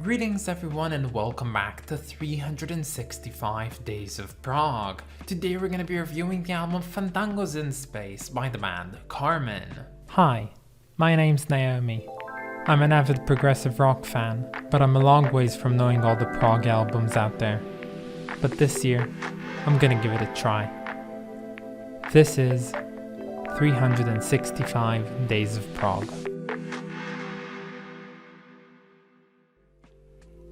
Greetings everyone and welcome back to 365 Days of Prog. Today we're going to be reviewing the album Fandangos in Space by the band Carmen. Hi, my name's Naomi. I'm an avid progressive rock fan, but I'm a long ways from knowing all the prog albums out there. But this year, I'm gonna give it a try. This is 365 Days of Prog.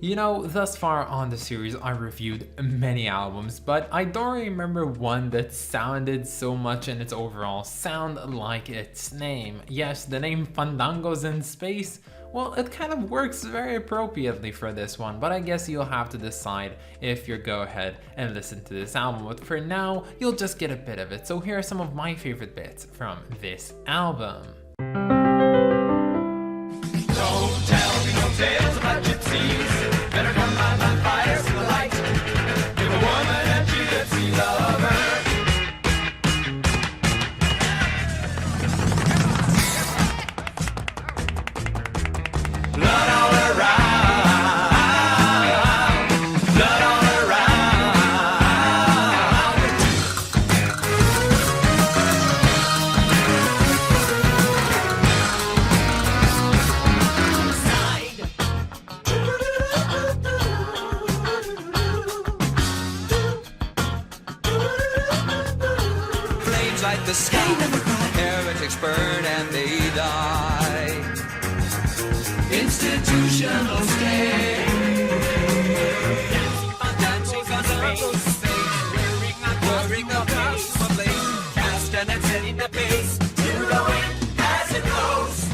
You know, thus far on the series I reviewed many albums, but I don't remember one that sounded so much in its overall sound like its name. Yes, the name Fandangos in Space, well, it kind of works very appropriately for this one, but I guess you'll have to decide if you go ahead and listen to this album. But for now, you'll just get a bit of it. So here are some of my favorite bits from this album. Don't tell me no tales about gypsies. Better come by my fire, see the light. Give a woman a gypsy lover. Blood all around, blood all like the sky, heretics burn and they die. Institutional state, dancing on space, wearing a face, cast and it's in the base. You know it as it goes.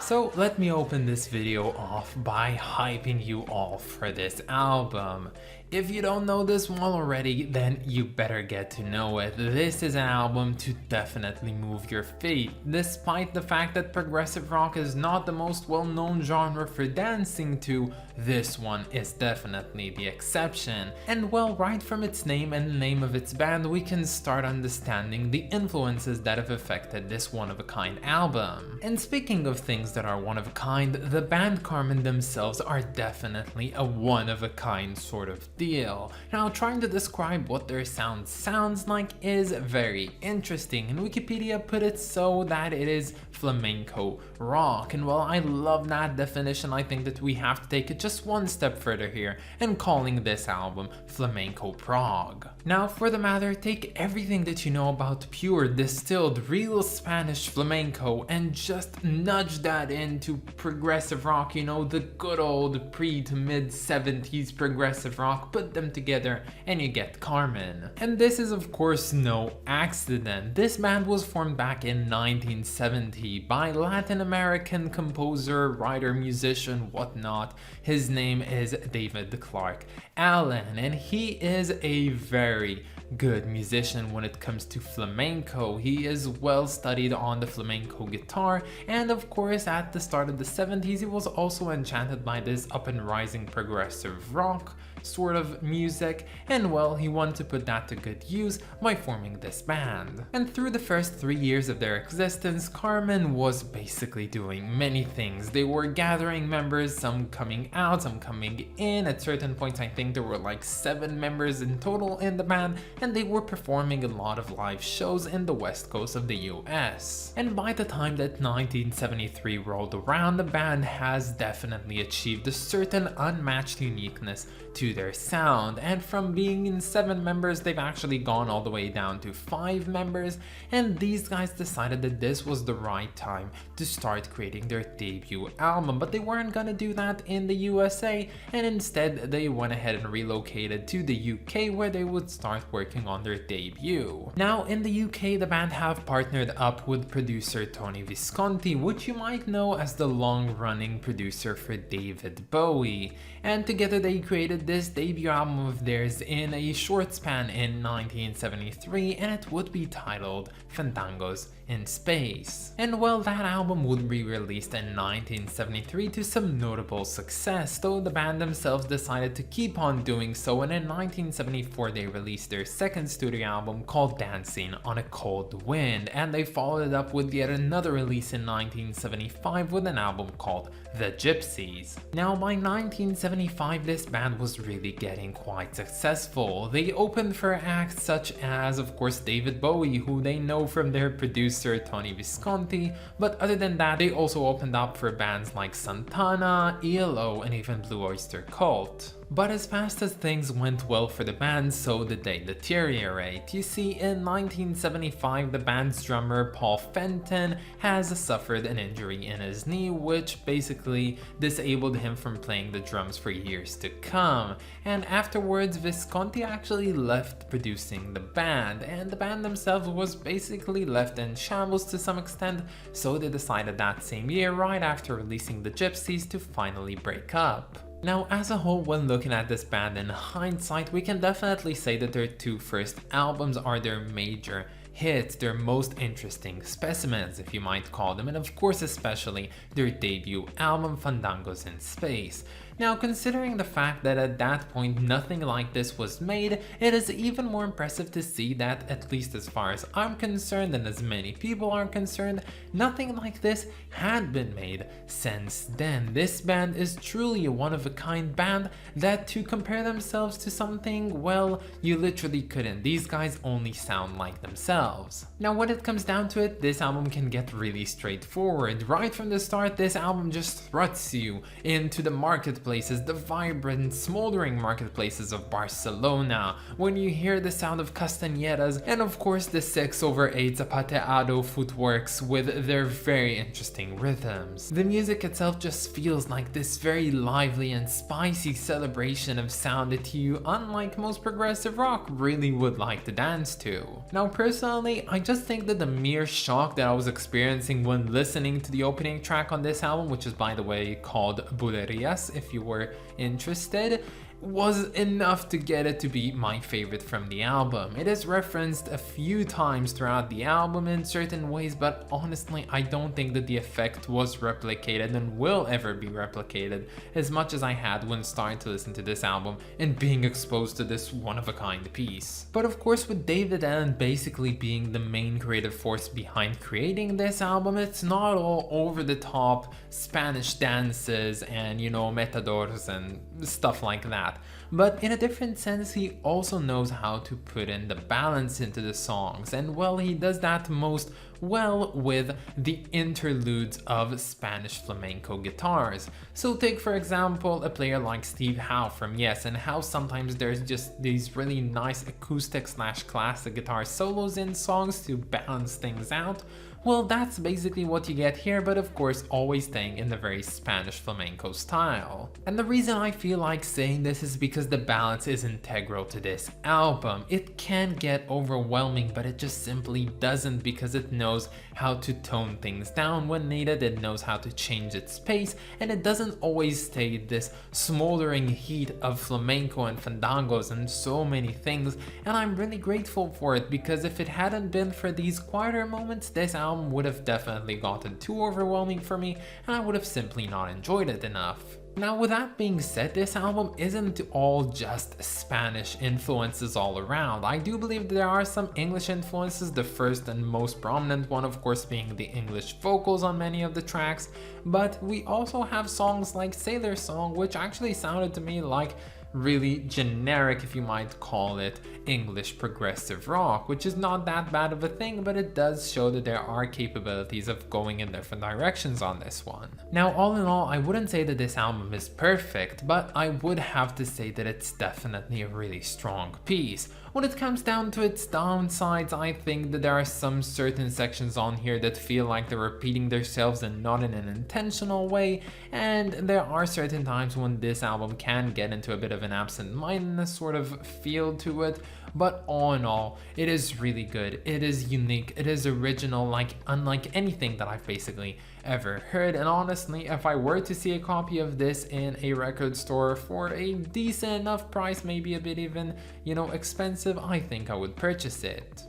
So let me open this video off by hyping you all for this album. If you don't know this one already, then you better get to know it. This is an album to definitely move your feet. Despite the fact that progressive rock is not the most well-known genre for dancing to, this one is definitely the exception. And well, right from its name and the name of its band, we can start understanding the influences that have affected this one-of-a-kind album. And speaking of things that are one-of-a-kind, the band Carmen themselves are definitely a one-of-a-kind sort of deal. Now, trying to describe what their sound sounds like is very interesting, and Wikipedia put it so that it is flamenco rock. And while I love that definition, I think that we have to take it just one step further here and calling this album flamenco prog. Now, for the matter, take everything that you know about pure, distilled, real Spanish flamenco and just nudge that into progressive rock, you know, the good old pre to mid 70s progressive rock. Put them together and you get Carmen. And this is of course no accident. This band was formed back in 1970 by Latin American composer, writer, musician, whatnot. His name is David Clark Allen, and he is a very good musician when it comes to flamenco. He is well studied on the flamenco guitar, and of course at the start of the 70s he was also enchanted by this up and rising progressive rock sort of music, and well, he wanted to put that to good use by forming this band. And through the first 3 years of their existence, Carmen was basically doing many things. They were gathering members, some coming out, some coming in. At certain points I think there were like 7 members in total in the band, and they were performing a lot of live shows in the west coast of the US. And by the time that 1973 rolled around, the band has definitely achieved a certain unmatched uniqueness to their sound, and from being in 7 members they've actually gone all the way down to 5 members, and these guys decided that this was the right time to start creating their debut album. But they weren't gonna do that in the USA, and instead they went ahead and relocated to the UK where they would start working on their debut. Now in the UK, the band have partnered up with producer Tony Visconti, which you might know as the long-running producer for David Bowie, and together they created this this debut album of theirs in a short span in 1973, and it would be titled Fandangos in Space. And well, that album would be released in 1973 to some notable success, though the band themselves decided to keep on doing so, and in 1974 they released their second studio album called Dancing on a Cold Wind, and they followed it up with yet another release in 1975 with an album called The Gypsies. Now by 1975 this band was really getting quite successful. They opened for acts such as, of course, David Bowie, who they know from their producer Tony Visconti, but other than that they also opened up for bands like Santana, ELO, and even Blue Oyster Cult. But as fast as things went well for the band, so did they deteriorate. You see, in 1975 the band's drummer Paul Fenton has suffered an injury in his knee, which basically disabled him from playing the drums for years to come. And afterwards Visconti actually left producing the band, and the band themselves was basically left in shambles to some extent, so they decided that same year, right after releasing The Gypsies, to finally break up. Now, as a whole, when looking at this band in hindsight, we can definitely say that their two first albums are their major hits, their most interesting specimens, if you might call them, and of course especially their debut album Fandangos in Space. Now, considering the fact that at that point nothing like this was made, it is even more impressive to see that, at least as far as I'm concerned and as many people are concerned, nothing like this had been made since then. This band is truly a one-of-a-kind band that, to compare themselves to something, well, you literally couldn't. These guys only sound like themselves. Now, when it comes down to it, this album can get really straightforward. Right from the start, this album just thrusts you into the marketplaces, the vibrant, smoldering marketplaces of Barcelona, when you hear the sound of castañeras, and of course the 6/8 zapateado footworks with their very interesting rhythms. The music itself just feels like this very lively and spicy celebration of sound that you, unlike most progressive rock, really would like to dance to. Now personally, I just think that the mere shock that I was experiencing when listening to the opening track on this album, which is by the way called Bulerías if you were interested, was enough to get it to be my favorite from the album. It is referenced a few times throughout the album in certain ways, but honestly I don't think that the effect was replicated and will ever be replicated as much as I had when starting to listen to this album and being exposed to this one-of-a-kind piece. But of course, with David Allen basically being the main creative force behind creating this album, it's not all over the top Spanish dances and, you know, metadors and stuff like that. But in a different sense, he also knows how to put in the balance into the songs, and well, he does that most well with the interludes of Spanish flamenco guitars. So take for example a player like Steve Howe from Yes, and how sometimes there's just these really nice acoustic / classic guitar solos in songs to balance things out. Well, that's basically what you get here, but of course always staying in the very Spanish flamenco style. And the reason I feel like saying this is because the balance is integral to this album. It can get overwhelming, but it just simply doesn't, because it knows how to tone things down when needed, it knows how to change its pace, and it doesn't always stay this smoldering heat of flamenco and fandangos and so many things, and I'm really grateful for it, because if it hadn't been for these quieter moments, this album would have definitely gotten too overwhelming for me, and I would have simply not enjoyed it enough. Now, with that being said, this album isn't all just Spanish influences all around. I do believe there are some English influences, the first and most prominent one of course being the English vocals on many of the tracks, but we also have songs like Sailor Song, which actually sounded to me like really generic, if you might call it, English progressive rock, which is not that bad of a thing, but it does show that there are capabilities of going in different directions on this one. Now, all in all, I wouldn't say that this album is perfect, but I would have to say that it's definitely a really strong piece. When it comes down to its downsides, I think that there are some certain sections on here that feel like they're repeating themselves and not in an intentional way, and there are certain times when this album can get into a bit of an absent-mindedness sort of feel to it, but all in all, it is really good, it is unique, it is original, like unlike anything that I've basically ever heard, and honestly, if I were to see a copy of this in a record store for a decent enough price, maybe a bit even, expensive, I think I would purchase it.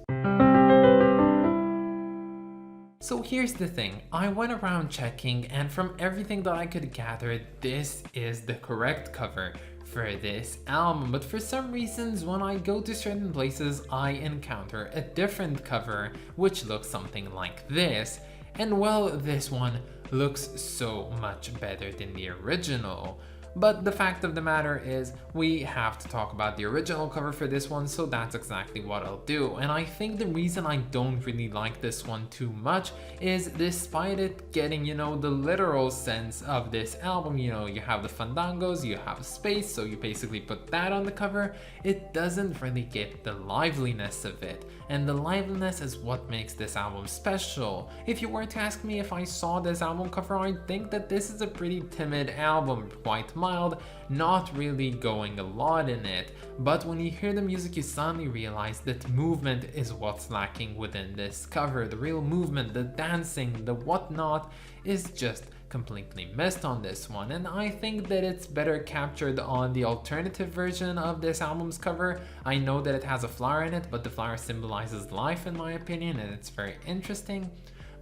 So here's the thing, I went around checking, and from everything that I could gather, this is the correct cover for this album, but for some reasons when I go to certain places I encounter a different cover which looks something like this, and well, this one looks so much better than the original. But the fact of the matter is, we have to talk about the original cover for this one, so that's exactly what I'll do. And I think the reason I don't really like this one too much is, despite it getting, the literal sense of this album, you have the Fandangos, you have space, so you basically put that on the cover, it doesn't really get the liveliness of it. And the liveliness is what makes this album special. If you were to ask me if I saw this album cover, I'd think that this is a pretty timid album, quite mild, not really going a lot in it. But when you hear the music, you suddenly realize that movement is what's lacking within this cover. The real movement, the dancing, the whatnot is just completely missed on this one, and I think that it's better captured on the alternative version of this album's cover. I know that it has a flower in it, but the flower symbolizes life in my opinion, and it's very interesting.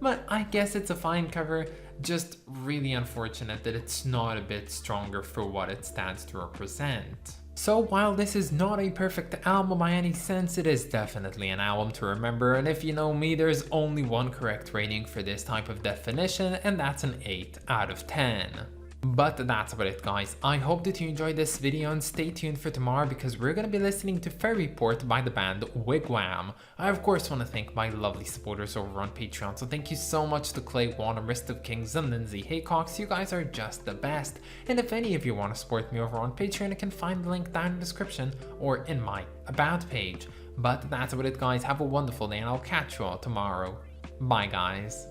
But I guess it's a fine cover, just really unfortunate that it's not a bit stronger for what it stands to represent. So while this is not a perfect album by any sense, it is definitely an album to remember, and if you know me, there's only one correct rating for this type of definition, and that's an 8 out of 10. But that's about it, guys. I hope that you enjoyed this video, and stay tuned for tomorrow because we're gonna be listening to Fairy Port by the band Wigwam. I of course want to thank my lovely supporters over on Patreon, so thank you so much to Clay Wan, Rist of Kings, and Lindsay Haycox. You guys are just the best. And if any of you want to support me over on Patreon, you can find the link down in the description or in my About page. But that's about it, guys. Have a wonderful day, and I'll catch you all tomorrow. Bye, guys.